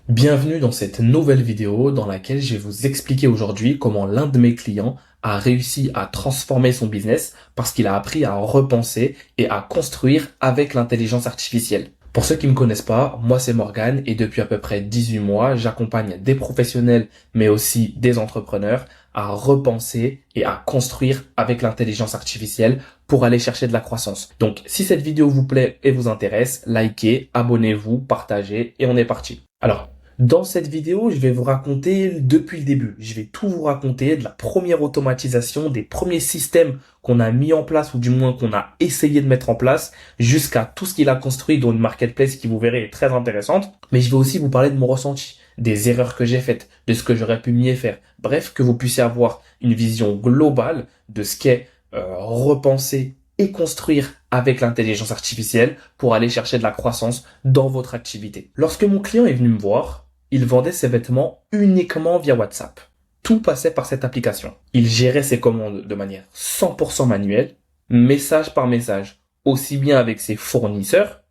Bienvenue dans cette nouvelle vidéo dans laquelle je vais vous expliquer aujourd'hui comment l'un de mes clients a réussi à transformer son business parce qu'il a appris à repenser et à construire avec l'intelligence artificielle. Pour ceux qui me connaissent pas, moi c'est Morgan et depuis à peu près 18 mois, j'accompagne des professionnels mais aussi des entrepreneurs à repenser et à construire avec l'intelligence artificielle pour aller chercher de la croissance. Donc si cette vidéo vous plaît et vous intéresse, likez, abonnez-vous, partagez et on est parti. Alors, dans cette vidéo, je vais vous raconter depuis le début. Je vais tout vous raconter de la première automatisation, des premiers systèmes qu'on a mis en place ou du moins qu'on a essayé de mettre en place jusqu'à tout ce qu'il a construit dans une marketplace qui vous verrez est très intéressante. Mais je vais aussi vous parler de mon ressenti, des erreurs que j'ai faites, de ce que j'aurais pu mieux faire. Bref, que vous puissiez avoir une vision globale de ce qu'est repenser et construire avec l'intelligence artificielle pour aller chercher de la croissance dans votre activité. Lorsque mon client est venu me voir, il vendait ses vêtements uniquement via WhatsApp. Tout passait par cette application. Il gérait ses commandes de manière 100% manuelle, message par message, aussi bien avec ses fournisseurs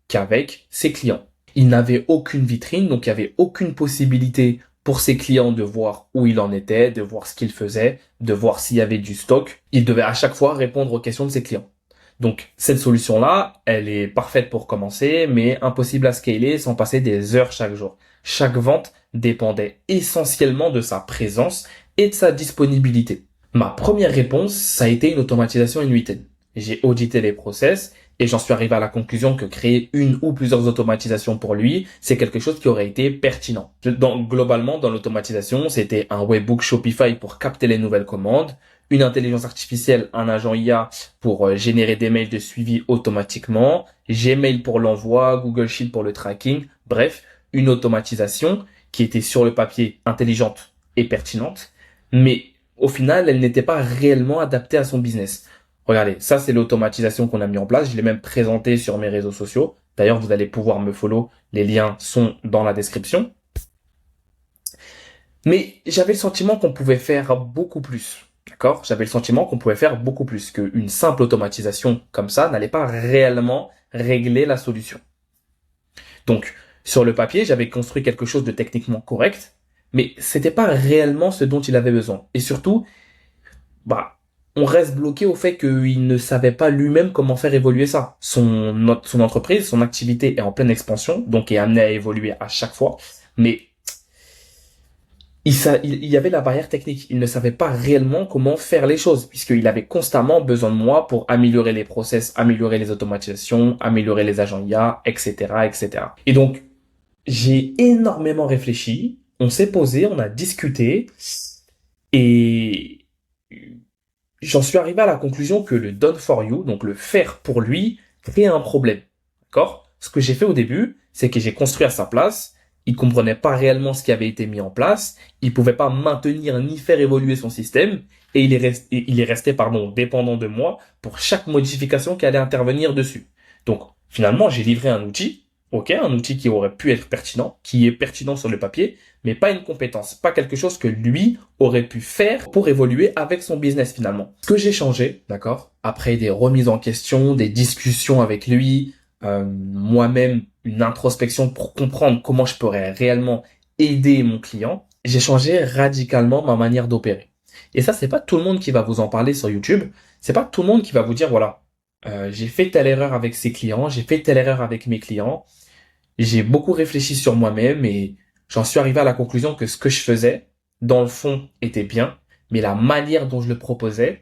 qu'avec ses clients. Il n'avait aucune vitrine, donc il n'y avait aucune possibilité pour ses clients de voir où il en était, de voir ce qu'il faisait, de voir s'il y avait du stock. Il devait à chaque fois répondre aux questions de ses clients. Donc, cette solution-là, elle est parfaite pour commencer, mais impossible à scaler sans passer des heures chaque jour. Chaque vente dépendait essentiellement de sa présence et de sa disponibilité. Ma première réponse, ça a été une automatisation in-written. J'ai audité les process et j'en suis arrivé à la conclusion que créer une ou plusieurs automatisations pour lui, c'est quelque chose qui aurait été pertinent. Globalement, dans l'automatisation, c'était un webbook Shopify pour capter les nouvelles commandes, une intelligence artificielle, un agent IA pour générer des mails de suivi automatiquement, Gmail pour l'envoi, Google Sheet pour le tracking, bref, une automatisation qui était sur le papier intelligente et pertinente, mais au final, elle n'était pas réellement adaptée à son business. Regardez, ça c'est l'automatisation qu'on a mis en place, je l'ai même présenté sur mes réseaux sociaux. D'ailleurs, vous allez pouvoir me follow, les liens sont dans la description. Mais j'avais le sentiment qu'on pouvait faire beaucoup plus. D'accord? J'avais le sentiment qu'on pouvait faire beaucoup plus, qu'une simple automatisation comme ça n'allait pas réellement régler la solution. Donc, sur le papier, j'avais construit quelque chose de techniquement correct, mais c'était pas réellement ce dont il avait besoin. Et surtout, on reste bloqué au fait qu'il ne savait pas lui-même comment faire évoluer ça. Son entreprise, son activité est en pleine expansion, donc est amenée à évoluer à chaque fois, mais il y avait la barrière technique. Il ne savait pas réellement comment faire les choses, puisqu'il avait constamment besoin de moi pour améliorer les process, améliorer les automatisations, améliorer les agents IA, etc., etc. Et donc, j'ai énormément réfléchi, on s'est posé, on a discuté, et j'en suis arrivé à la conclusion que le done for you, donc le faire pour lui, crée un problème. D'accord? Ce que j'ai fait au début, c'est que j'ai construit à sa place. Il comprenait pas réellement ce qui avait été mis en place. Il pouvait pas maintenir ni faire évoluer son système. Et il est resté, dépendant de moi pour chaque modification qui allait intervenir dessus. Donc, finalement, j'ai livré un outil. Ok, un outil qui aurait pu être pertinent, qui est pertinent sur le papier, mais pas une compétence, pas quelque chose que lui aurait pu faire pour évoluer avec son business finalement. Ce que j'ai changé, d'accord, après des remises en question, des discussions avec lui, moi-même une introspection pour comprendre comment je pourrais réellement aider mon client, j'ai changé radicalement ma manière d'opérer. Et ça, c'est pas tout le monde qui va vous en parler sur YouTube. C'est pas tout le monde qui va vous dire voilà, j'ai fait telle erreur avec ses clients, j'ai fait telle erreur avec mes clients. J'ai beaucoup réfléchi sur moi-même et j'en suis arrivé à la conclusion que ce que je faisais, dans le fond, était bien, mais la manière dont je le proposais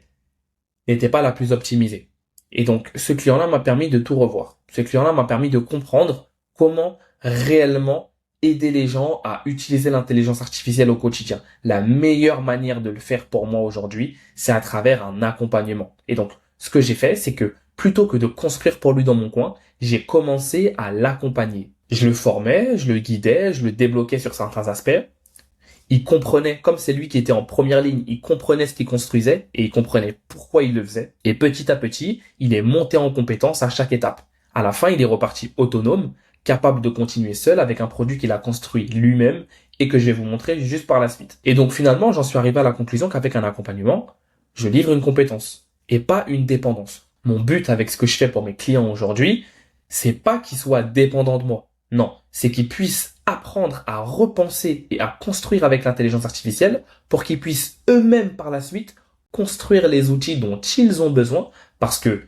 n'était pas la plus optimisée. Et donc, ce client-là m'a permis de tout revoir. Ce client-là m'a permis de comprendre comment réellement aider les gens à utiliser l'intelligence artificielle au quotidien. La meilleure manière de le faire pour moi aujourd'hui, c'est à travers un accompagnement. Et donc, ce que j'ai fait, c'est que plutôt que de construire pour lui dans mon coin, j'ai commencé à l'accompagner. Je le formais, je le guidais, je le débloquais sur certains aspects. Il comprenait, comme c'est lui qui était en première ligne, il comprenait ce qu'il construisait et il comprenait pourquoi il le faisait. Et petit à petit, il est monté en compétence à chaque étape. À la fin, il est reparti autonome, capable de continuer seul avec un produit qu'il a construit lui-même et que je vais vous montrer juste par la suite. Et donc finalement, j'en suis arrivé à la conclusion qu'avec un accompagnement, je livre une compétence et pas une dépendance. Mon but avec ce que je fais pour mes clients aujourd'hui, c'est pas qu'ils soient dépendants de moi. Non, c'est qu'ils puissent apprendre à repenser et à construire avec l'intelligence artificielle pour qu'ils puissent eux-mêmes par la suite construire les outils dont ils ont besoin, parce que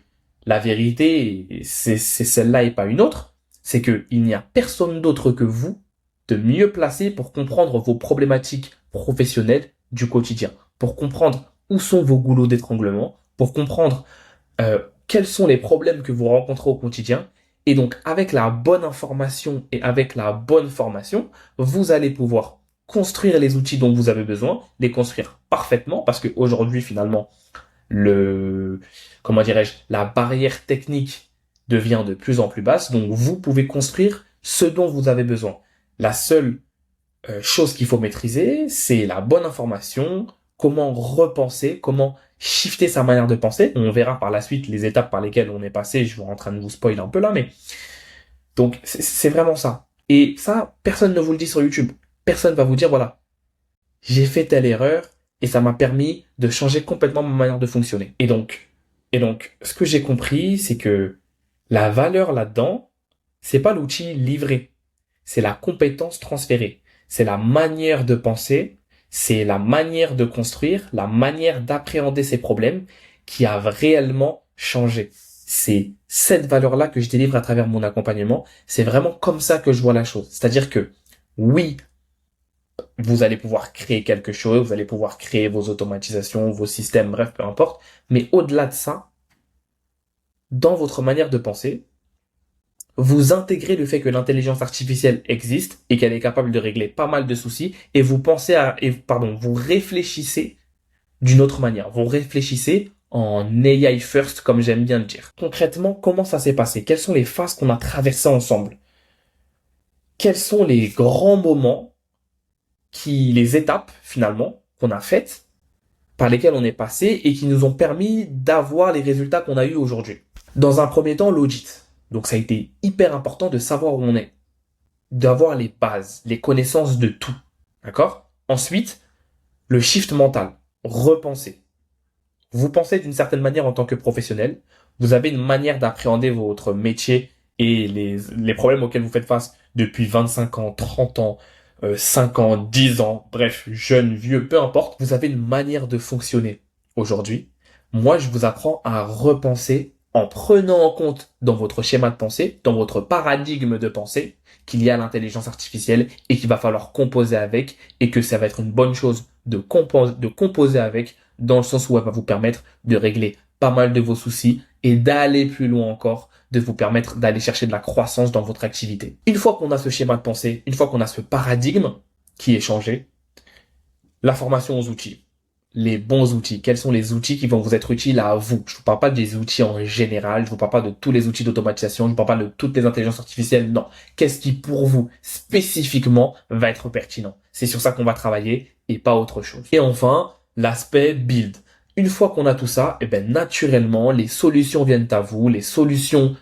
la vérité, c'est celle-là et pas une autre, c'est que il n'y a personne d'autre que vous de mieux placé pour comprendre vos problématiques professionnelles du quotidien, pour comprendre où sont vos goulots d'étranglement, pour comprendre quels sont les problèmes que vous rencontrez au quotidien. Et donc, avec la bonne information et avec la bonne formation, vous allez pouvoir construire les outils dont vous avez besoin, les construire parfaitement, parce qu'aujourd'hui, finalement, comment dirais-je, la barrière technique devient de plus en plus basse. Donc, vous pouvez construire ce dont vous avez besoin. La seule chose qu'il faut maîtriser, c'est la bonne information, comment repenser, comment shifter sa manière de penser. On verra par la suite les étapes par lesquelles on est passé. Je suis en train de vous spoiler un peu là, mais donc c'est vraiment ça. Et ça, personne ne vous le dit sur YouTube. Personne va vous dire, voilà, j'ai fait telle erreur et ça m'a permis de changer complètement ma manière de fonctionner. Et donc, ce que j'ai compris, c'est que la valeur là-dedans, c'est pas l'outil livré, c'est la compétence transférée, c'est la manière de penser, c'est la manière de construire, la manière d'appréhender ses problèmes qui a réellement changé. C'est cette valeur-là que je délivre à travers mon accompagnement. C'est vraiment comme ça que je vois la chose. C'est-à-dire que oui, vous allez pouvoir créer quelque chose, vous allez pouvoir créer vos automatisations, vos systèmes, bref, peu importe. Mais au-delà de ça, dans votre manière de penser, vous intégrez le fait que l'intelligence artificielle existe et qu'elle est capable de régler pas mal de soucis et vous réfléchissez d'une autre manière. Vous réfléchissez en AI first, comme j'aime bien le dire. Concrètement, comment ça s'est passé? Quelles sont les phases qu'on a traversées ensemble? Quels sont les grands moments les étapes, finalement, qu'on a faites, par lesquelles on est passé et qui nous ont permis d'avoir les résultats qu'on a eu aujourd'hui? Dans un premier temps, l'audit. Donc ça a été hyper important de savoir où on est, d'avoir les bases, les connaissances de tout. D'accord? Ensuite, le shift mental, repenser. Vous pensez d'une certaine manière en tant que professionnel, vous avez une manière d'appréhender votre métier et les problèmes auxquels vous faites face depuis 25 ans, 30 ans, 5 ans, 10 ans, bref, jeune, vieux, peu importe, vous avez une manière de fonctionner aujourd'hui. Moi, je vous apprends à repenser en prenant en compte dans votre schéma de pensée, dans votre paradigme de pensée, qu'il y a l'intelligence artificielle et qu'il va falloir composer avec et que ça va être une bonne chose de composer avec dans le sens où elle va vous permettre de régler pas mal de vos soucis et d'aller plus loin encore, de vous permettre d'aller chercher de la croissance dans votre activité. Une fois qu'on a ce schéma de pensée, une fois qu'on a ce paradigme qui est changé, la formation aux outils. Les bons outils. Quels sont les outils qui vont vous être utiles à vous? Je vous parle pas des outils en général, je vous parle pas de tous les outils d'automatisation, je vous parle pas de toutes les intelligences artificielles, non. Qu'est-ce qui pour vous, spécifiquement, va être pertinent? C'est sur ça qu'on va travailler et pas autre chose. Et enfin, l'aspect build. Une fois qu'on a tout ça, naturellement, les solutions viennent à vous, les solutions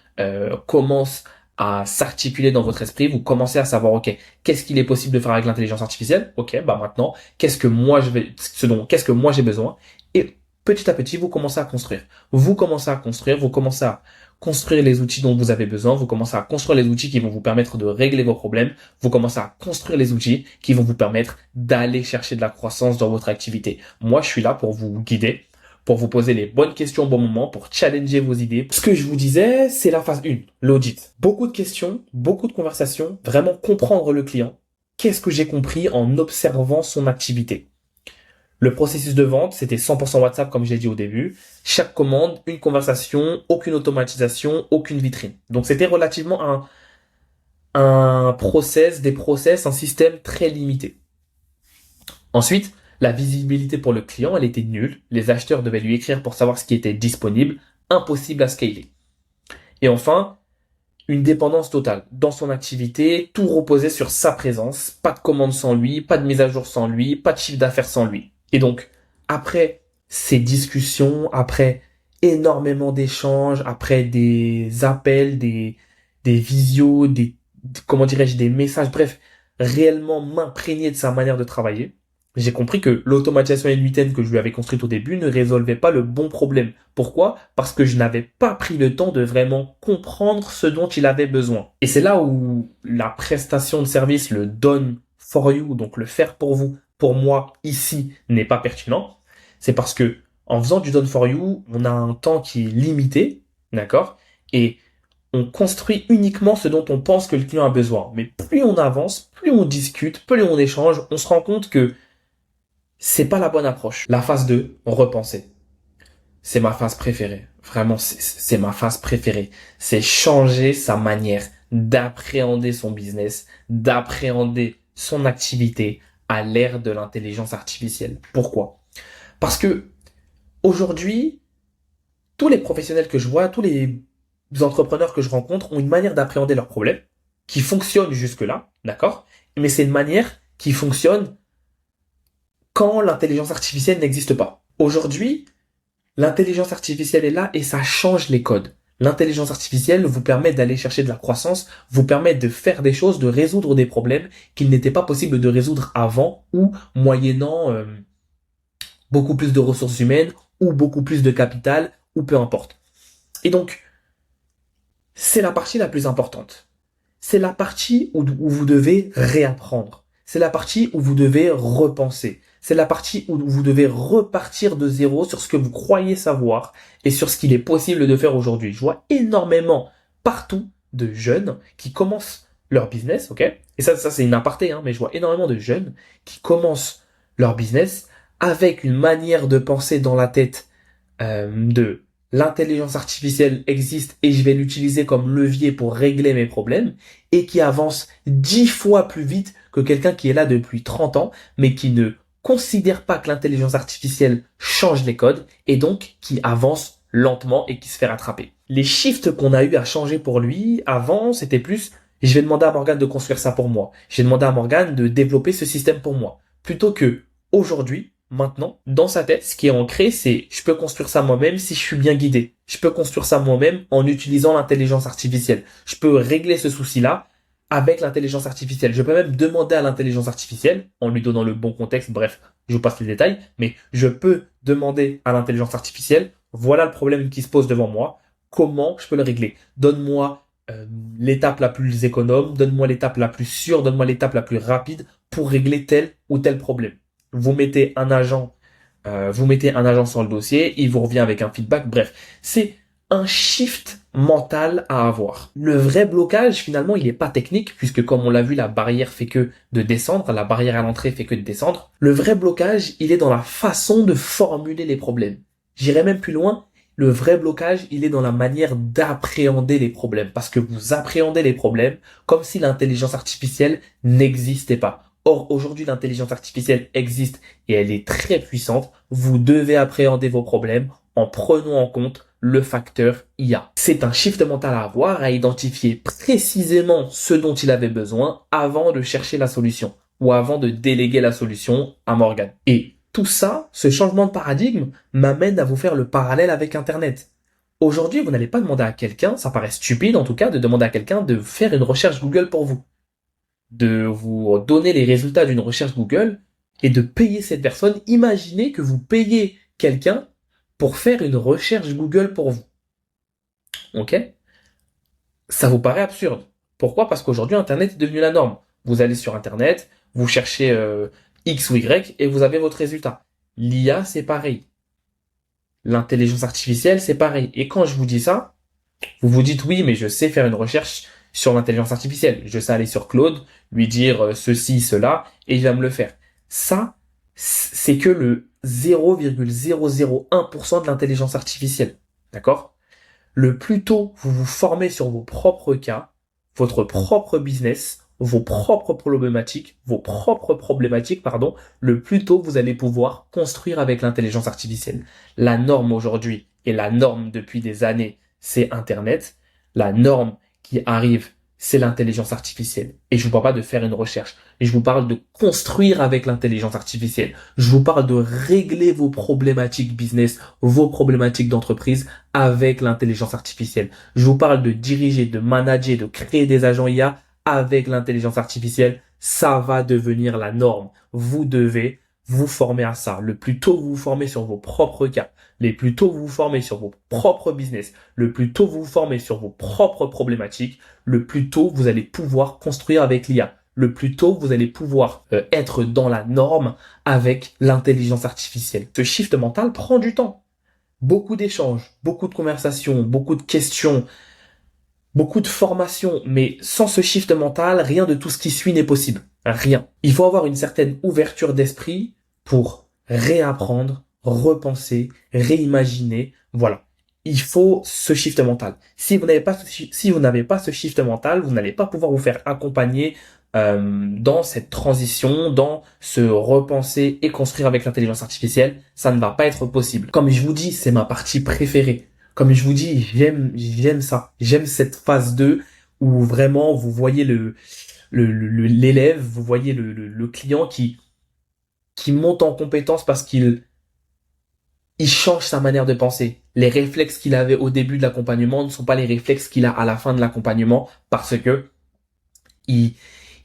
commencent à s'articuler dans votre esprit, vous commencez à savoir, ok, qu'est-ce qu'il est possible de faire avec l'intelligence artificielle? Ok, maintenant, qu'est-ce que moi j'ai besoin? Et petit à petit, vous commencez à construire. Vous commencez à construire les outils dont vous avez besoin, vous commencez à construire les outils qui vont vous permettre de régler vos problèmes, vous commencez à construire les outils qui vont vous permettre d'aller chercher de la croissance dans votre activité. Moi, je suis là pour vous guider, pour vous poser les bonnes questions au bon moment, pour challenger vos idées. Ce que je vous disais, c'est la phase 1, l'audit. Beaucoup de questions, beaucoup de conversations, vraiment comprendre le client. Qu'est-ce que j'ai compris en observant son activité? Le processus de vente, c'était 100% WhatsApp, comme j'ai dit au début. Chaque commande, une conversation, aucune automatisation, aucune vitrine. Donc, c'était relativement un système très limité. Ensuite, la visibilité pour le client, elle était nulle. Les acheteurs devaient lui écrire pour savoir ce qui était disponible. Impossible à scaler. Et enfin, une dépendance totale. Dans son activité, tout reposait sur sa présence. Pas de commande sans lui, pas de mise à jour sans lui, pas de chiffre d'affaires sans lui. Et donc, après ces discussions, après énormément d'échanges, après des appels, des visios, des messages, bref, réellement m'imprégner de sa manière de travailler, J'ai compris que l'automatisation illimitée que je lui avais construite au début ne résolvait pas le bon problème. Pourquoi? Parce que je n'avais pas pris le temps de vraiment comprendre ce dont il avait besoin. Et c'est là où la prestation de service, le done for you, donc le faire pour vous, pour moi, ici, n'est pas pertinent. C'est parce que en faisant du done for you, on a un temps qui est limité, d'accord? Et on construit uniquement ce dont on pense que le client a besoin. Mais plus on avance, plus on discute, plus on échange, on se rend compte que c'est pas la bonne approche. La phase 2, repenser. C'est ma phase préférée. Vraiment, c'est ma phase préférée. C'est changer sa manière d'appréhender son business, d'appréhender son activité à l'ère de l'intelligence artificielle. Pourquoi? Parce que aujourd'hui, tous les professionnels que je vois, tous les entrepreneurs que je rencontre ont une manière d'appréhender leurs problèmes qui fonctionne jusque-là, d'accord? Mais c'est une manière qui fonctionne quand l'intelligence artificielle n'existe pas. Aujourd'hui, l'intelligence artificielle est là et ça change les codes. L'intelligence artificielle vous permet d'aller chercher de la croissance, vous permet de faire des choses, de résoudre des problèmes qu'il n'était pas possible de résoudre avant ou moyennant beaucoup plus de ressources humaines ou beaucoup plus de capital ou peu importe. Et donc, c'est la partie la plus importante. C'est la partie où vous devez réapprendre. C'est la partie où vous devez repenser. C'est la partie où vous devez repartir de zéro sur ce que vous croyez savoir et sur ce qu'il est possible de faire aujourd'hui. Je vois énormément partout de jeunes qui commencent leur business, ok? Et ça c'est une aparté, hein, mais je vois énormément de jeunes qui commencent leur business avec une manière de penser dans la tête de l'intelligence artificielle existe et je vais l'utiliser comme levier pour régler mes problèmes et qui avance 10 fois plus vite que quelqu'un qui est là depuis 30 ans mais qui ne considère pas que l'intelligence artificielle change les codes et donc qui avance lentement et qui se fait rattraper. Les shifts qu'on a eu à changer pour lui avant, c'était plus je vais demander à Morgane de construire ça pour moi. Je vais demander à Morgane de développer ce système pour moi. Plutôt que aujourd'hui, maintenant, dans sa tête, ce qui est ancré, c'est je peux construire ça moi-même si je suis bien guidé. Je peux construire ça moi-même en utilisant l'intelligence artificielle. Je peux régler ce souci-là avec l'intelligence artificielle. Je peux même demander à l'intelligence artificielle, en lui donnant le bon contexte, bref, je vous passe les détails, mais je peux demander à l'intelligence artificielle, voilà le problème qui se pose devant moi, comment je peux le régler? Donne-moi l'étape la plus économe, donne-moi l'étape la plus sûre, donne-moi l'étape la plus rapide pour régler tel ou tel problème. Vous mettez un agent sur le dossier, il vous revient avec un feedback. Bref, c'est un shift mental à avoir. Le vrai blocage, finalement, il n'est pas technique, puisque comme on l'a vu, la barrière fait que de descendre, la barrière à l'entrée fait que de descendre. Le vrai blocage, il est dans la façon de formuler les problèmes. J'irai même plus loin. Le vrai blocage, il est dans la manière d'appréhender les problèmes, parce que vous appréhendez les problèmes comme si l'intelligence artificielle n'existait pas. Or, aujourd'hui, l'intelligence artificielle existe et elle est très puissante. Vous devez appréhender vos problèmes en prenant en compte le facteur IA. C'est un shift mental à avoir, à identifier précisément ce dont il avait besoin avant de chercher la solution ou avant de déléguer la solution à Morgan. Et tout ça, ce changement de paradigme m'amène à vous faire le parallèle avec Internet. Aujourd'hui, vous n'allez pas demander à quelqu'un, ça paraît stupide en tout cas, de demander à quelqu'un de faire une recherche Google pour vous, de vous donner les résultats d'une recherche Google et de payer cette personne. Imaginez que vous payez quelqu'un pour faire une recherche Google pour vous. Ok? Ça vous paraît absurde. Pourquoi? Parce qu'aujourd'hui, Internet est devenu la norme. Vous allez sur Internet, vous cherchez X ou Y et vous avez votre résultat. L'IA, c'est pareil. L'intelligence artificielle, c'est pareil. Et quand je vous dis ça, vous vous dites oui, mais je sais faire une recherche sur l'intelligence artificielle. Je sais aller sur Claude, lui dire ceci, cela, et il va me le faire. Ça, c'est que le 0,001% de l'intelligence artificielle. D'accord? Le plus tôt vous vous formez sur vos propres cas, votre propre business, vos propres problématiques, le plus tôt vous allez pouvoir construire avec l'intelligence artificielle. La norme aujourd'hui, et la norme depuis des années, c'est Internet. La norme qui arrive, c'est l'intelligence artificielle. Et je vous parle pas de faire une recherche. Et je vous parle de construire avec l'intelligence artificielle. Je vous parle de régler vos problématiques business, vos problématiques d'entreprise avec l'intelligence artificielle. Je vous parle de diriger, de manager, de créer des agents IA avec l'intelligence artificielle. Ça va devenir la norme. Vous devez vous formez à ça, le plus tôt vous vous formez sur vos propres cas, le plus tôt vous vous formez sur vos propres business, le plus tôt vous vous formez sur vos propres problématiques, le plus tôt vous allez pouvoir construire avec l'IA. Le plus tôt vous allez pouvoir être dans la norme avec l'intelligence artificielle. Ce shift mental prend du temps. Beaucoup d'échanges, beaucoup de conversations, beaucoup de questions, beaucoup de formations, mais sans ce shift mental, rien de tout ce qui suit n'est possible. Rien. Il faut avoir une certaine ouverture d'esprit pour réapprendre, repenser, réimaginer. Voilà. Il faut ce shift mental. Si vous n'avez pas ce shift mental, vous n'allez pas pouvoir vous faire accompagner dans cette transition, dans ce repenser et construire avec l'intelligence artificielle. Ça ne va pas être possible. Comme je vous dis, c'est ma partie préférée. Comme je vous dis, j'aime ça. J'aime cette phase 2 où vraiment vous voyez l'élève, vous voyez le client qui monte en compétence parce il change sa manière de penser. Les réflexes qu'il avait au début de l'accompagnement ne sont pas les réflexes qu'il a à la fin de l'accompagnement parce que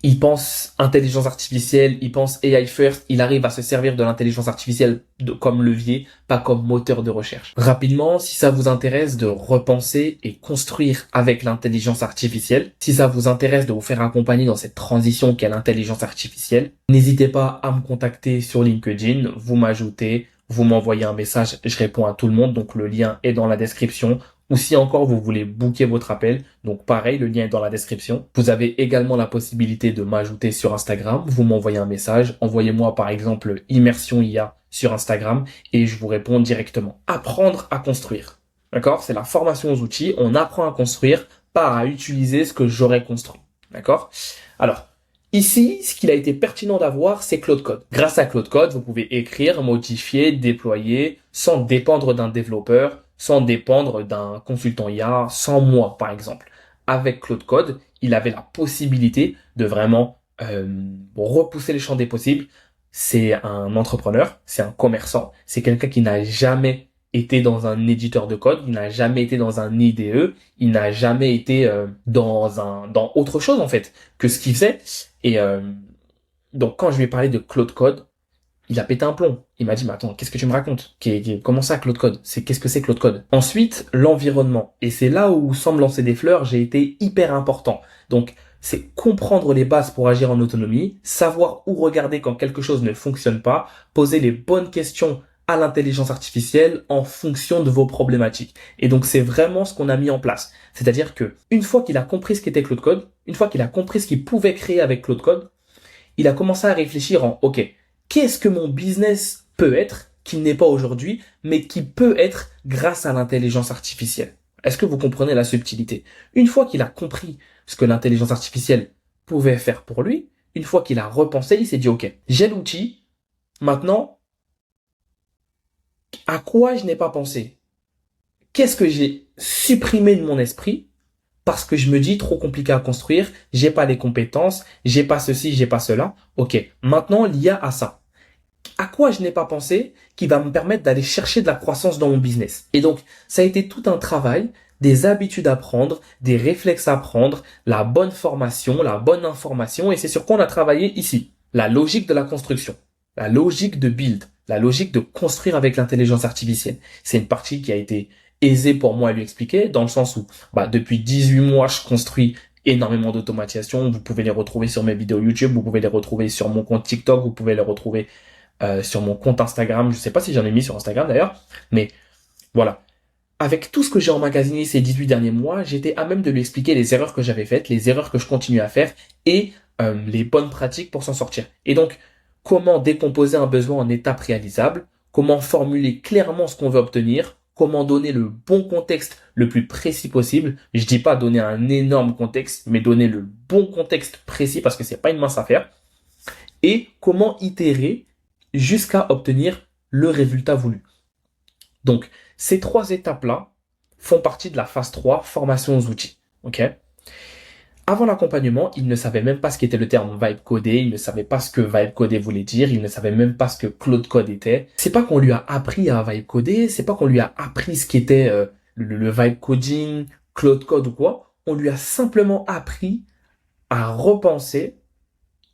il pense intelligence artificielle, il pense AI first, il arrive à se servir de l'intelligence artificielle comme levier, pas comme moteur de recherche. Rapidement, si ça vous intéresse de repenser et construire avec l'intelligence artificielle, si ça vous intéresse de vous faire accompagner dans cette transition qu'est l'intelligence artificielle, n'hésitez pas à me contacter sur LinkedIn, vous m'ajoutez, vous m'envoyez un message, je réponds à tout le monde, donc le lien est dans la description. Ou si encore vous voulez booker votre appel, donc pareil, le lien est dans la description. Vous avez également la possibilité de m'ajouter sur Instagram. Vous m'envoyez un message, envoyez-moi par exemple Immersion IA sur Instagram et je vous réponds directement. Apprendre à construire. D'accord? C'est la formation aux outils. On apprend à construire, pas à utiliser ce que j'aurais construit. D'accord? Alors, ici, ce qu'il a été pertinent d'avoir, c'est Claude Code. Grâce à Claude Code, vous pouvez écrire, modifier, déployer sans dépendre d'un développeur, sans dépendre d'un consultant IA, sans moi, par exemple. Avec Claude Code, il avait la possibilité de vraiment repousser les champs des possibles. C'est un entrepreneur, c'est un commerçant, c'est quelqu'un qui n'a jamais été dans un éditeur de code, il n'a jamais été dans un IDE, il n'a jamais été dans autre chose en fait que ce qu'il faisait. Et donc quand je lui ai parlé de Claude Code, il a pété un plomb. Il m'a dit, mais attends, qu'est-ce que tu me racontes? Comment ça, Claude Code? Qu'est-ce que c'est Claude Code? Ensuite, l'environnement. Et c'est là où, sans me lancer des fleurs, j'ai été hyper important. Donc, c'est comprendre les bases pour agir en autonomie, savoir où regarder quand quelque chose ne fonctionne pas, poser les bonnes questions à l'intelligence artificielle en fonction de vos problématiques. Et donc, c'est vraiment ce qu'on a mis en place. C'est-à-dire que, une fois qu'il a compris ce qu'était Claude Code, une fois qu'il a compris ce qu'il pouvait créer avec Claude Code, il a commencé à réfléchir en, OK, qu'est-ce que mon business peut être, qui n'est pas aujourd'hui, mais qui peut être grâce à l'intelligence artificielle? Est-ce que vous comprenez la subtilité? Une fois qu'il a compris ce que l'intelligence artificielle pouvait faire pour lui, une fois qu'il a repensé, il s'est dit, OK, j'ai l'outil, maintenant, à quoi je n'ai pas pensé? Qu'est-ce que j'ai supprimé de mon esprit parce que je me dis trop compliqué à construire, j'ai pas les compétences, j'ai pas ceci, j'ai pas cela. OK, maintenant l'IA a ça. À quoi je n'ai pas pensé qui va me permettre d'aller chercher de la croissance dans mon business. Et donc, ça a été tout un travail, des habitudes à prendre, des réflexes à prendre, la bonne formation, la bonne information, et c'est sur quoi on a travaillé ici. La logique de la construction, la logique de build, la logique de construire avec l'intelligence artificielle. C'est une partie qui a été aisée pour moi à lui expliquer, dans le sens où, depuis 18 mois, je construis énormément d'automatisation. Vous pouvez les retrouver sur mes vidéos YouTube, vous pouvez les retrouver sur mon compte TikTok, vous pouvez les retrouver sur mon compte Instagram. Je sais pas si j'en ai mis sur Instagram d'ailleurs, mais voilà. Avec tout ce que j'ai emmagasiné ces 18 derniers mois, j'étais à même de lui expliquer les erreurs que j'avais faites, les erreurs que je continue à faire et les bonnes pratiques pour s'en sortir. Et donc, comment décomposer un besoin en étapes réalisables, comment formuler clairement ce qu'on veut obtenir, comment donner le bon contexte le plus précis possible. Je dis pas donner un énorme contexte, mais donner le bon contexte précis parce que c'est pas une mince affaire. Et comment itérer jusqu'à obtenir le résultat voulu. Donc, ces 3 étapes-là font partie de la phase 3, formation aux outils. Ok ? Avant l'accompagnement, il ne savait même pas ce qu'était le terme vibe codé, il ne savait pas ce que vibe codé voulait dire, il ne savait même pas ce que Claude Code était. C'est pas qu'on lui a appris à vibe coder, c'est pas qu'on lui a appris ce qu'était le vibe coding, Claude Code ou quoi. On lui a simplement appris à repenser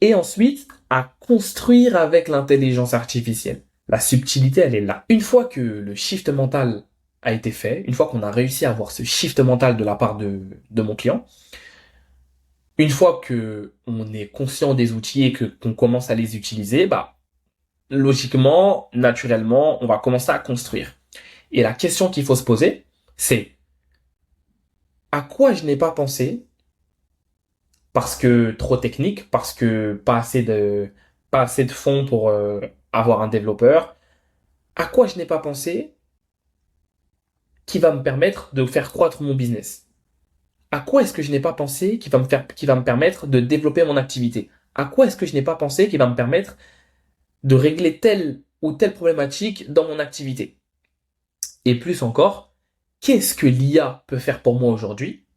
et ensuite à construire avec l'intelligence artificielle. La subtilité, elle est là. Une fois que le shift mental a été fait, une fois qu'on a réussi à avoir ce shift mental de la part de mon client, une fois que on est conscient des outils et qu'on commence à les utiliser, logiquement, naturellement, on va commencer à construire. Et la question qu'il faut se poser, c'est à quoi je n'ai pas pensé parce que trop technique, parce que pas assez de fonds pour avoir un développeur. À quoi je n'ai pas pensé qui va me permettre de faire croître mon business? À quoi est-ce que je n'ai pas pensé qui va me permettre de développer mon activité? À quoi est-ce que je n'ai pas pensé qui va me permettre de régler telle ou telle problématique dans mon activité? Et plus encore, qu'est-ce que l'IA peut faire pour moi aujourd'hui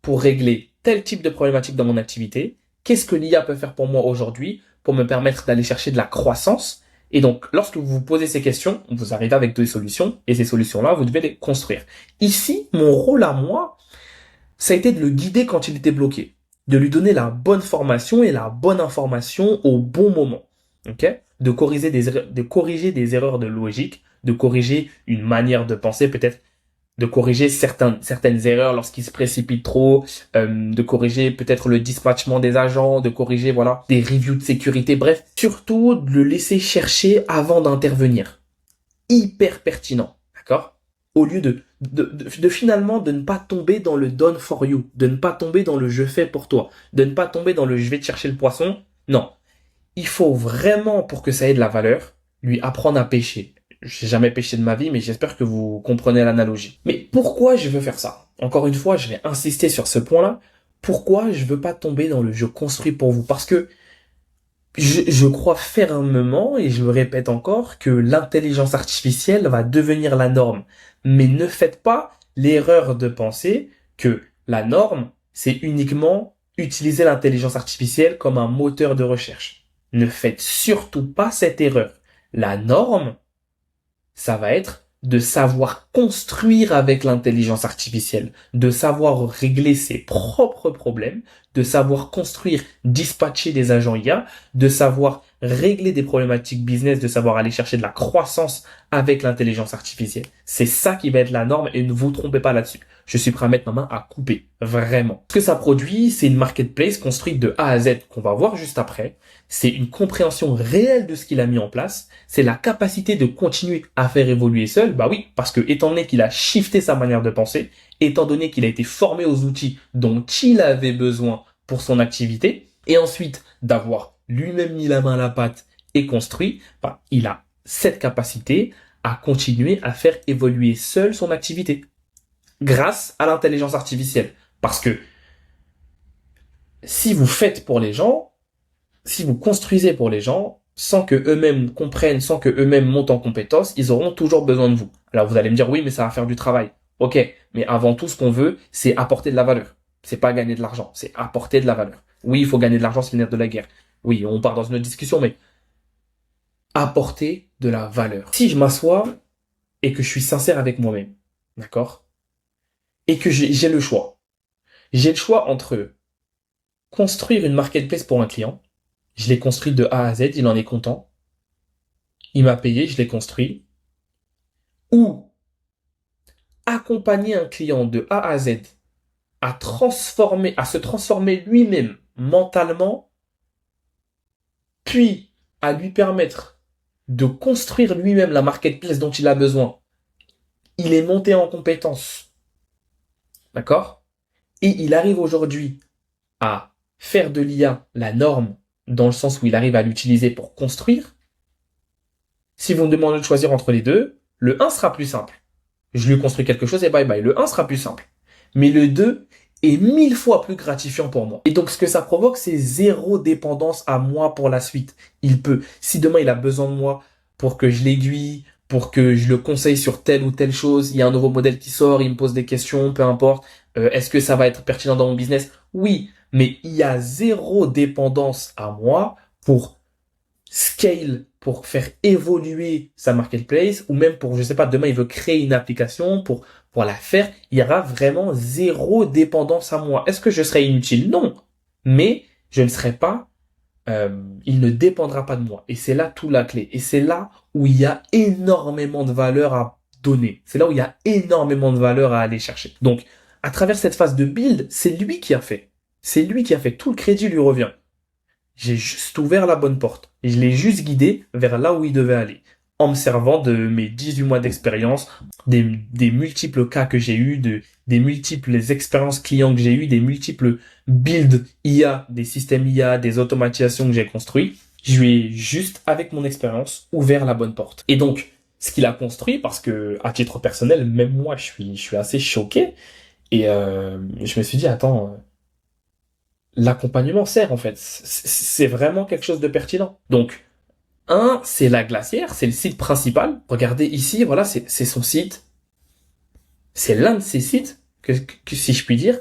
pour régler tel type de problématique dans mon activité? Qu'est-ce que l'IA peut faire pour moi aujourd'hui pour me permettre d'aller chercher de la croissance? Et donc, lorsque vous vous posez ces questions, vous arrivez avec des solutions, et ces solutions-là, vous devez les construire. Ici, mon rôle à moi, ça a été de le guider quand il était bloqué, de lui donner la bonne formation et la bonne information au bon moment, ok? De corriger des erreurs de logique, de corriger une manière de penser, peut-être de corriger certaines erreurs lorsqu'ils se précipitent trop, de corriger peut-être le dispatchement des agents, de corriger voilà des reviews de sécurité, bref, surtout de le laisser chercher avant d'intervenir. Hyper pertinent, d'accord? Au lieu de finalement de ne pas tomber dans le done for you, de ne pas tomber dans le je fais pour toi, de ne pas tomber dans le je vais te chercher le poisson. Non, il faut vraiment, pour que ça ait de la valeur, lui apprendre à pêcher. J'ai jamais pêché de ma vie, mais j'espère que vous comprenez l'analogie. Mais pourquoi je veux faire ça? Encore une fois, je vais insister sur ce point-là. Pourquoi je veux pas tomber dans le je construis pour vous? Parce que je crois fermement, et je le répète encore, que l'intelligence artificielle va devenir la norme. Mais ne faites pas l'erreur de penser que la norme, c'est uniquement utiliser l'intelligence artificielle comme un moteur de recherche. Ne faites surtout pas cette erreur. La norme, ça va être de savoir construire avec l'intelligence artificielle, de savoir régler ses propres problèmes, de savoir construire, dispatcher des agents IA, de savoir régler des problématiques business, de savoir aller chercher de la croissance avec l'intelligence artificielle. C'est ça qui va être la norme et ne vous trompez pas là-dessus. Je suis prêt à mettre ma main à couper, vraiment. Ce que ça produit, c'est une marketplace construite de A à Z qu'on va voir juste après. C'est une compréhension réelle de ce qu'il a mis en place. C'est la capacité de continuer à faire évoluer seul. Bah oui, parce que étant donné qu'il a shifté sa manière de penser, étant donné qu'il a été formé aux outils dont il avait besoin pour son activité, et ensuite d'avoir lui-même mis la main à la pâte et construit, il a cette capacité à continuer à faire évoluer seul son activité grâce à l'intelligence artificielle. Parce que si vous faites pour les gens, si vous construisez pour les gens, sans que eux-mêmes comprennent, sans que eux-mêmes montent en compétences, ils auront toujours besoin de vous. Alors vous allez me dire, oui, mais ça va faire du travail. Ok, mais avant tout, ce qu'on veut, c'est apporter de la valeur. C'est pas gagner de l'argent, c'est apporter de la valeur. Oui, il faut gagner de l'argent, c'est le nerf de la guerre. Oui, on part dans une autre discussion, mais apporter de la valeur. Si je m'assois et que je suis sincère avec moi-même, d'accord? Et que j'ai le choix. J'ai le choix entre construire une marketplace pour un client. Je l'ai construit de A à Z, il en est content. Il m'a payé, je l'ai construit. Ou accompagner un client de A à Z à se transformer lui-même mentalement, puis à lui permettre de construire lui-même la marketplace dont il a besoin. Il est monté en compétence. D'accord? Et il arrive aujourd'hui à faire de l'IA la norme dans le sens où il arrive à l'utiliser pour construire. Si vous me demandez de choisir entre les deux, le 1 sera plus simple. Je lui construis quelque chose et bye bye. Le 1 sera plus simple. Mais le 2 est 1000 fois plus gratifiant pour moi. Et donc, ce que ça provoque, c'est zéro dépendance à moi pour la suite. Il peut, si demain il a besoin de moi pour que je l'aiguille, pour que je le conseille sur telle ou telle chose, il y a un nouveau modèle qui sort, il me pose des questions, peu importe. Est-ce que ça va être pertinent dans mon business? Oui, mais il y a zéro dépendance à moi pour scale, pour faire évoluer sa marketplace, ou même pour, je sais pas, demain il veut créer une application pour la faire, il y aura vraiment zéro dépendance à moi. Est-ce que je serai inutile? Non. Mais je ne serai pas il ne dépendra pas de moi. Et c'est là toute la clé. Et c'est là où il y a énormément de valeur à donner. C'est là où il y a énormément de valeur à aller chercher. Donc, à travers cette phase de build, c'est lui qui a fait. C'est lui qui a fait. Tout le crédit lui revient. J'ai juste ouvert la bonne porte. Et je l'ai juste guidé vers là où il devait aller. En me servant de mes 18 mois d'expérience, des multiples cas que j'ai eus, des multiples expériences clients que j'ai eues, des multiples builds IA, des systèmes IA, des automatisations que j'ai construits. Je lui ai juste, avec mon expérience, ouvert la bonne porte. Et donc, ce qu'il a construit, parce que, à titre personnel, même moi, je suis assez choqué. Et je me suis dit, attends, l'accompagnement sert en fait. C'est vraiment quelque chose de pertinent. Donc, c'est la glacière, c'est le site principal. Regardez ici, voilà, c'est son site. C'est l'un de ses sites que, si je puis dire,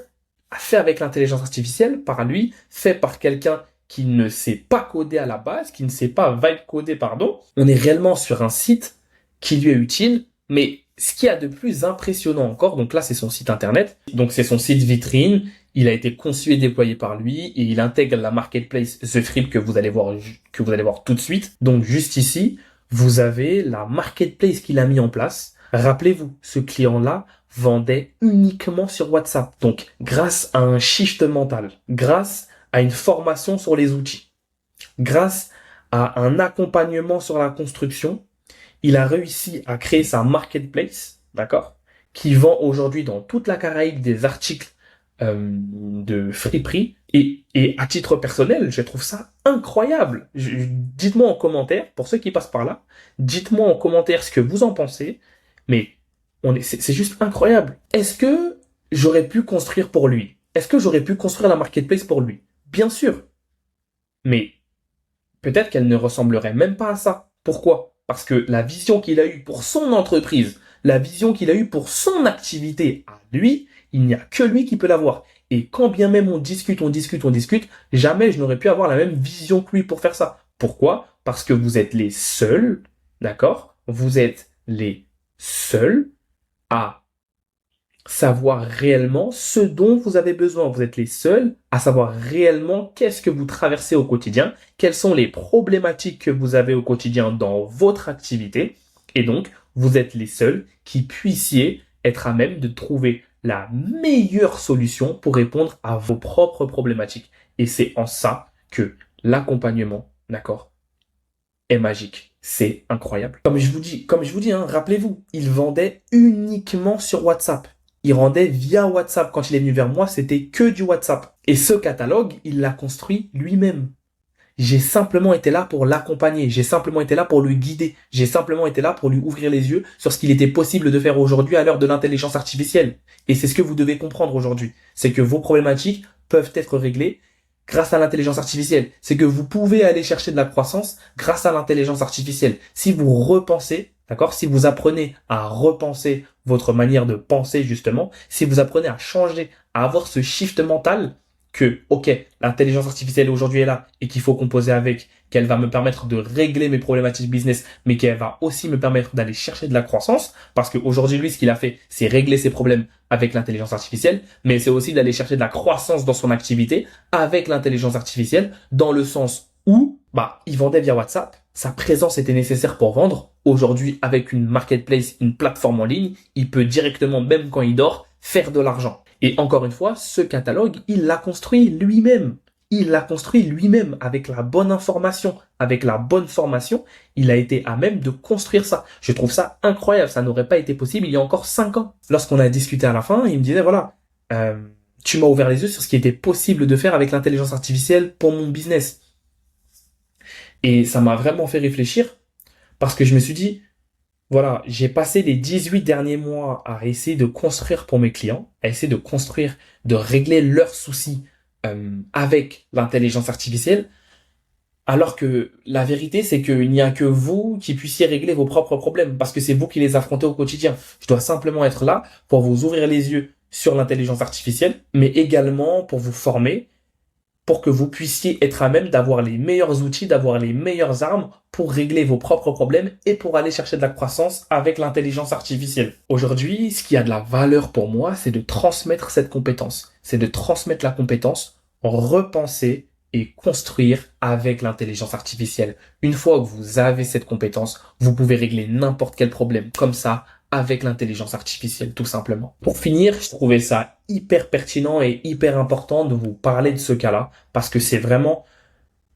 fait avec l'intelligence artificielle, par lui, fait par quelqu'un qui ne sait pas coder à la base, qui ne sait pas vibe coder, pardon. On est réellement sur un site qui lui est utile, mais ce qu'il y a de plus impressionnant encore, donc là c'est son site internet, donc c'est son site vitrine, il a été conçu et déployé par lui et il intègre la marketplace The Flip que vous allez voir tout de suite. Donc juste ici, vous avez la marketplace qu'il a mis en place. Rappelez-vous, ce client-là vendait uniquement sur WhatsApp. Donc grâce à un shift mental, grâce à une formation sur les outils, grâce à un accompagnement sur la construction, il a réussi à créer sa marketplace, d'accord, qui vend aujourd'hui dans toute la Caraïbe des articles de friperie. Et à titre personnel, je trouve ça incroyable. Dites-moi en commentaire, pour ceux qui passent par là, dites-moi en commentaire ce que vous en pensez. Mais c'est juste incroyable. Est-ce que j'aurais pu construire pour lui? Est-ce que j'aurais pu construire la marketplace pour lui? Bien sûr. Mais peut-être qu'elle ne ressemblerait même pas à ça. Pourquoi? Parce que la vision qu'il a eue pour son entreprise, la vision qu'il a eue pour son activité à lui, il n'y a que lui qui peut l'avoir. Et quand bien même on discute, jamais je n'aurais pu avoir la même vision que lui pour faire ça. Pourquoi? Parce que vous êtes les seuls, d'accord? Vous êtes les seuls à savoir réellement ce dont vous avez besoin. Vous êtes les seuls à savoir réellement qu'est-ce que vous traversez au quotidien, quelles sont les problématiques que vous avez au quotidien dans votre activité. Et donc, vous êtes les seuls qui puissiez être à même de trouver la meilleure solution pour répondre à vos propres problématiques. Et c'est en ça que l'accompagnement, d'accord, est magique. C'est incroyable. Comme je vous dis, rappelez-vous, il vendait uniquement sur WhatsApp. Il rendait via WhatsApp. Quand il est venu vers moi, c'était que du WhatsApp. Et ce catalogue, il l'a construit lui-même. J'ai simplement été là pour l'accompagner. J'ai simplement été là pour lui guider. J'ai simplement été là pour lui ouvrir les yeux sur ce qu'il était possible de faire aujourd'hui à l'heure de l'intelligence artificielle. Et c'est ce que vous devez comprendre aujourd'hui. C'est que vos problématiques peuvent être réglées grâce à l'intelligence artificielle. C'est que vous pouvez aller chercher de la croissance grâce à l'intelligence artificielle. Si vous repensez, d'accord, si vous apprenez à repenser votre manière de penser justement, si vous apprenez à changer, à avoir ce shift mental que, ok, l'intelligence artificielle aujourd'hui est là et qu'il faut composer avec, qu'elle va me permettre de régler mes problématiques business, mais qu'elle va aussi me permettre d'aller chercher de la croissance, parce qu'aujourd'hui, lui, ce qu'il a fait, c'est régler ses problèmes avec l'intelligence artificielle, mais c'est aussi d'aller chercher de la croissance dans son activité avec l'intelligence artificielle, dans le sens où, il vendait via WhatsApp, sa présence était nécessaire pour vendre. Aujourd'hui, avec une marketplace, une plateforme en ligne, il peut directement, même quand il dort, faire de l'argent. Et encore une fois, ce catalogue, il l'a construit lui-même. Il l'a construit lui-même avec la bonne information, avec la bonne formation. Il a été à même de construire ça. Je trouve ça incroyable. Ça n'aurait pas été possible il y a encore 5 ans. Lorsqu'on a discuté à la fin, il me disait, voilà, tu m'as ouvert les yeux sur ce qui était possible de faire avec l'intelligence artificielle pour mon business. Et ça m'a vraiment fait réfléchir parce que je me suis dit, voilà, j'ai passé les 18 derniers mois à essayer de construire pour mes clients, à essayer de construire, de régler leurs soucis avec l'intelligence artificielle, alors que la vérité, c'est qu'il n'y a que vous qui puissiez régler vos propres problèmes, parce que c'est vous qui les affrontez au quotidien. Je dois simplement être là pour vous ouvrir les yeux sur l'intelligence artificielle, mais également pour vous former, pour que vous puissiez être à même d'avoir les meilleurs outils, d'avoir les meilleures armes pour régler vos propres problèmes et pour aller chercher de la croissance avec l'intelligence artificielle. Aujourd'hui, ce qui a de la valeur pour moi, c'est de transmettre cette compétence. C'est de transmettre la compétence, repenser et construire avec l'intelligence artificielle. Une fois que vous avez cette compétence, vous pouvez régler n'importe quel problème comme ça avec l'intelligence artificielle, tout simplement. Pour finir, je trouvais ça hyper pertinent et hyper important de vous parler de ce cas-là parce que c'est vraiment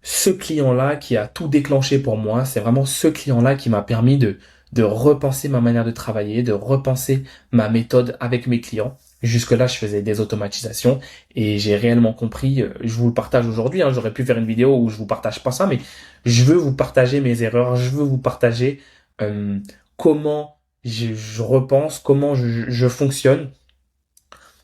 ce client-là qui a tout déclenché pour moi. C'est vraiment ce client-là qui m'a permis de repenser ma manière de travailler, de repenser ma méthode avec mes clients. Jusque-là, je faisais des automatisations et j'ai réellement compris, je vous le partage aujourd'hui, hein, j'aurais pu faire une vidéo où je vous partage pas ça, mais je veux vous partager mes erreurs, je veux vous partager comment je repense, comment je fonctionne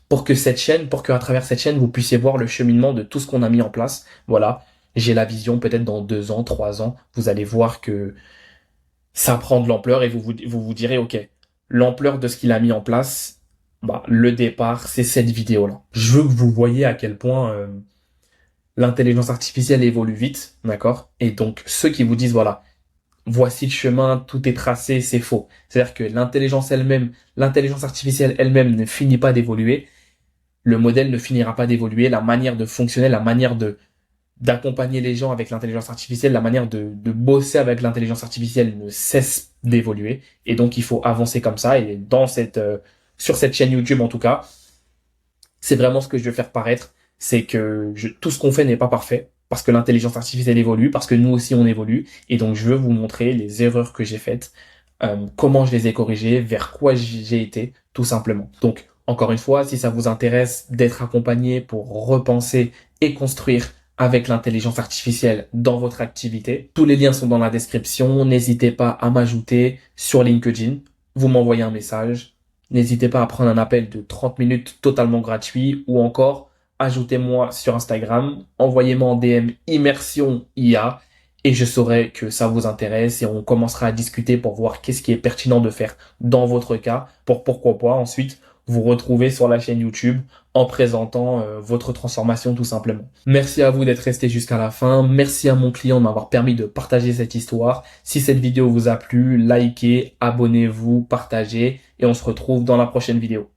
pour que cette chaîne, pour qu'à travers cette chaîne, vous puissiez voir le cheminement de tout ce qu'on a mis en place. Voilà, j'ai la vision, peut-être dans 2 ans, 3 ans, vous allez voir que ça prend de l'ampleur et vous direz, OK, l'ampleur de ce qu'il a mis en place, bah, le départ, c'est cette vidéo-là. Je veux que vous voyez à quel point l'intelligence artificielle évolue vite, d'accord? Et donc, ceux qui vous disent, voilà, voici le chemin, tout est tracé, c'est faux. C'est-à-dire que l'intelligence artificielle elle-même ne finit pas d'évoluer, le modèle ne finira pas d'évoluer, la manière de fonctionner, la manière d'accompagner les gens avec l'intelligence artificielle, la manière de bosser avec l'intelligence artificielle ne cesse d'évoluer. Et donc, il faut avancer comme ça. Et sur cette chaîne YouTube, en tout cas, c'est vraiment ce que je veux faire paraître. C'est que tout ce qu'on fait n'est pas parfait parce que l'intelligence artificielle évolue, parce que nous aussi on évolue. Et donc, je veux vous montrer les erreurs que j'ai faites, comment je les ai corrigées, vers quoi j'ai été, tout simplement. Donc, encore une fois, si ça vous intéresse d'être accompagné pour repenser et construire avec l'intelligence artificielle dans votre activité, tous les liens sont dans la description. N'hésitez pas à m'ajouter sur LinkedIn. Vous m'envoyez un message. N'hésitez pas à prendre un appel de 30 minutes totalement gratuit ou encore ajoutez-moi sur Instagram. Envoyez-moi en DM Immersion IA et je saurai que ça vous intéresse et on commencera à discuter pour voir qu'est-ce qui est pertinent de faire dans votre cas pour pourquoi pas ensuite vous retrouver sur la chaîne YouTube en présentant votre transformation tout simplement. Merci à vous d'être resté jusqu'à la fin. Merci à mon client de m'avoir permis de partager cette histoire. Si cette vidéo vous a plu, likez, abonnez-vous, partagez et on se retrouve dans la prochaine vidéo.